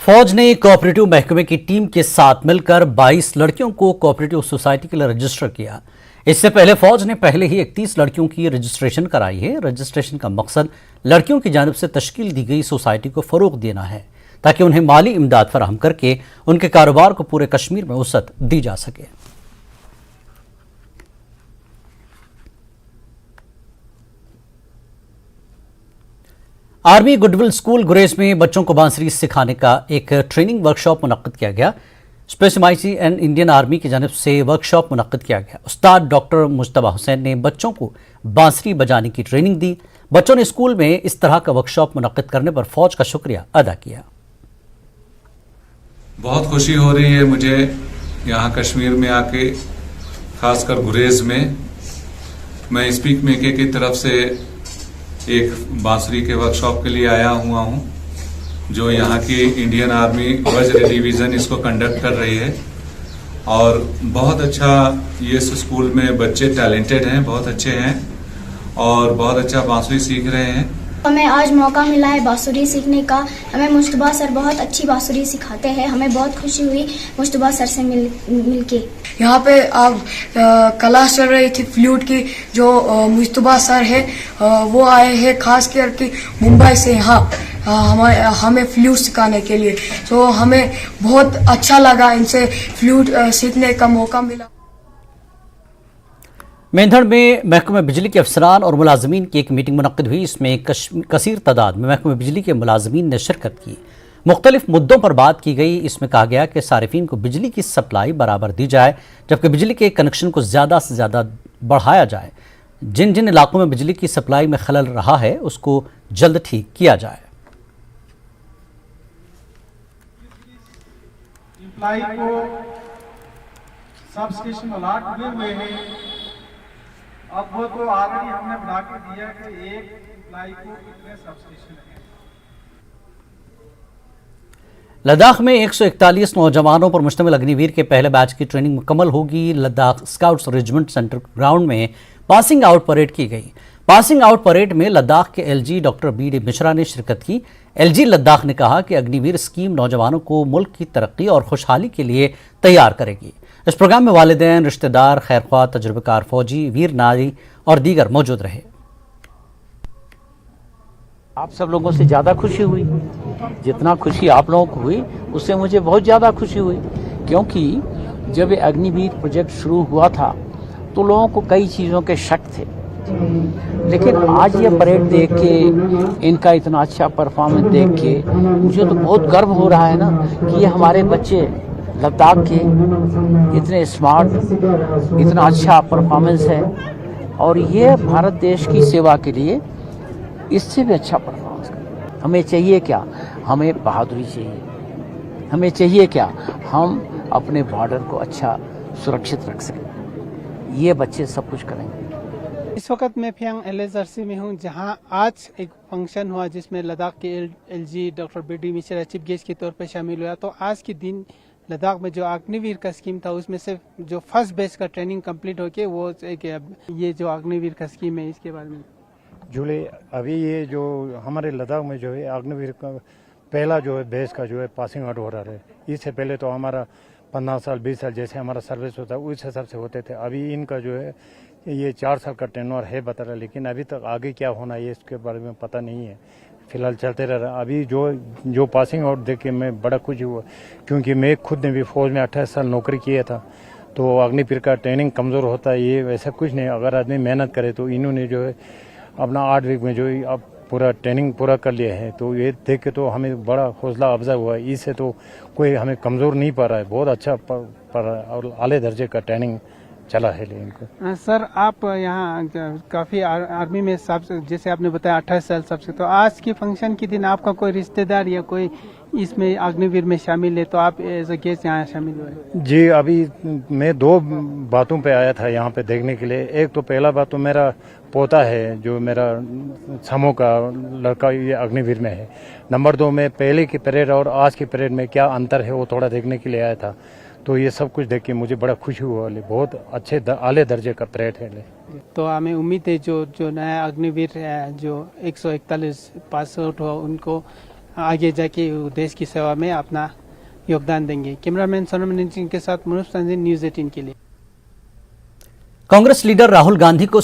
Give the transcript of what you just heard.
फौज ने कोऑपरेटिव महकमे की टीम के साथ मिलकर 22 लड़कियों को कोऑपरेटिव सोसाइटी के लिए रजिस्टर किया। इससे पहले फौज ने पहले ही 31 लड़कियों की रजिस्ट्रेशन कराई है। रजिस्ट्रेशन का मकसद लड़कियों की जानिब से तश्कील दी गई सोसाइटी को फरोग देना है ताकि उन्हें माली इमदाद फराहम करके उनके कारोबार को पूरे कश्मीर में वसअत दी जा सके। आर्मी गुडविल स्कूल गुरेज में बच्चों को बांसुरी सिखाने का एक ट्रेनिंग वर्कशॉप मुनक्किद किया गया। स्पेशमाइजी एंड इंडियन आर्मी की जानिब से वर्कशॉप मुनक्किद किया गया। उस्ताद डॉक्टर मुश्तबा हुसैन ने बच्चों को बांसुरी बजाने की ट्रेनिंग दी। बच्चों ने स्कूल में इस तरह का वर्कशॉप मुनक्किद करने पर फौज का शुक्रिया अदा किया। बहुत खुशी हो रही है मुझे यहाँ कश्मीर में आके, खासकर गुरेज में। मैं स्पीक मेके की तरफ से एक बांसुरी के वर्कशॉप के लिए आया हुआ हूँ, जो यहाँ की इंडियन आर्मी वज्र डिवीज़न इसको कंडक्ट कर रही है। और बहुत अच्छा ये स्कूल में बच्चे टैलेंटेड हैं, बहुत अच्छे हैं और बहुत अच्छा बांसुरी सीख रहे हैं। हमें आज मौका मिला है बांसुरी सीखने का। हमें मुश्तबा सर बहुत अच्छी बांसुरी सिखाते हैं। हमें बहुत खुशी हुई मुश्तबा सर से मिलके। यहाँ पे अब क्लास चल रही थी फ्लूट की, जो मुश्तबा सर है वो आए हैं खास करके मुंबई से यहाँ हमें फ्लूट सिखाने के लिए। तो हमें बहुत अच्छा लगा, इनसे फ्लूट सीखने का मौका मिला। मेंढड़ में महकमे बिजली के अफसरान और मुलाजमीन की एक मीटिंग मुनक्किद हुई। इसमें कसीर तादाद में महकमे बिजली के मुलाजमीन ने शिरकत की। मुख्तलिफ मुद्दों पर बात की गई। इसमें कहा गया कि सारिफीन को बिजली की सप्लाई बराबर दी जाए, जबकि बिजली के कनेक्शन को ज़्यादा से ज़्यादा बढ़ाया जाए। जिन जिन इलाकों में बिजली की सप्लाई में खलल रहा है उसको जल्द ठीक किया जाए। अब वो तो ऑलरेडी हमने बना के दिया कि एक इम्प्लाई को कितने सबस्टेशन है। लद्दाख में 141 नौजवानों पर मुश्तमिल अग्निवीर के पहले बैच की ट्रेनिंग मुकम्मल होगी। Ladakh scouts regiment centre ground में पासिंग आउट परेड की गई। पासिंग आउट परेड में लद्दाख के एलजी डॉक्टर बी.डी. मिश्रा ने शिरकत की। एलजी लद्दाख ने कहा कि अग्निवीर स्कीम नौजवानों को मुल्क की तरक्की और खुशहाली के लिए तैयार करेगी। इस प्रोग्राम में वालिदैन, रिश्तेदार, खैरख्वाह, तजुर्बेकार फौजी, वीर नारी और दीगर मौजूद रहे। आप सब लोगों से ज़्यादा खुशी हुई, जितना खुशी आप लोगों को हुई उससे मुझे बहुत ज़्यादा खुशी हुई, क्योंकि जब ये अग्निवीर प्रोजेक्ट शुरू हुआ था तो लोगों को कई चीज़ों के शक थे, लेकिन आज ये परेड देख के, इनका इतना अच्छा परफॉर्मेंस देख के मुझे तो बहुत गर्व हो रहा है ना कि ये हमारे बच्चे लद्दाख के इतने स्मार्ट, इतना अच्छा परफॉर्मेंस है और ये भारत देश की सेवा के लिए इससे भी अच्छा परफॉर्मेंस करें। हमें चाहिए क्या? हमें बहादुरी चाहिए। हमें चाहिए क्या? हम अपने बॉर्डर को अच्छा सुरक्षित रख सकें। ये बच्चे सब कुछ करेंगे। इस वक्त मैं फ्यांग LSRC में हूँ, जहाँ आज एक फंक्शन हुआ जिसमें लद्दाख के LG doctor BD. Mishra chief guest के तौर पर शामिल हुआ। तो आज के दिन लद्दाख में जो अग्निवीर का स्कीम था उसमें से जो फर्स्ट बेच का ट्रेनिंग कंप्लीट होके वो एक ये जो अग्निवीर का स्कीम है इसके बारे में जुड़े। अभी ये जो हमारे लद्दाख में जो है अग्निवीर का पहला जो है बेस का जो है पासिंग आउट हो रहा है। इससे पहले तो हमारा 15 साल 20 साल जैसे हमारा सर्विस होता है उस हिसाब से होते थे। अभी इनका जो है ये 4 साल का टेन्योर है बता रहा, लेकिन अभी तक आगे क्या होना है इसके बारे में पता नहीं है। फिलहाल चलते रह रहा। अभी जो पासिंग आउट देख के मैं बड़ा खुश हुआ, क्योंकि मैं खुद ने भी फौज में 28 साल नौकरी किया था। तो अग्निवीर का ट्रेनिंग कमज़ोर होता है, ये वैसा कुछ नहीं। अगर आदमी मेहनत करे तो इन्होंने जो है अपना 8 वीक में जो अब पूरा ट्रेनिंग पूरा कर लिया है। तो ये देख के तो हमें बड़ा हौसला अफजा हुआ है। इससे तो कोई हमें कमज़ोर नहीं पा रहा है, बहुत अच्छा पा रहा है और आले दर्जे का ट्रेनिंग चला है इनको। सर, आप यहाँ काफ़ी आर्मी में सबसे, जैसे आपने बताया 28 साल सबसे, तो आज के फंक्शन के दिन आपका कोई रिश्तेदार या कोई इसमें अग्निवीर में शामिल है तो आप एज अ गेस्ट यहाँ शामिल हुए? जी, अभी मैं 2 बातों पे आया था यहाँ पे देखने के लिए। एक तो पहला बात तो मेरा पोता है जो मेरा समूह का लड़का ये अग्निवीर में है। नंबर 2 में पहले की परेड और आज की परेड में क्या अंतर है वो थोड़ा देखने के लिए आया था। तो ये सब कुछ देख के मुझे बड़ा खुशी हुआ। बहुत अच्छे आले दर्जे का परेड है। तो हमें उम्मीद है जो नया अग्निवीर है जो 141 पास आउट हुआ उनको आगे जाके वो देश की सेवा में अपना योगदान देंगे। कैमरामैन सोनम सिंह के साथ मनोज तंजीन, न्यूज़ 18 के लिए। कांग्रेस लीडर राहुल गांधी को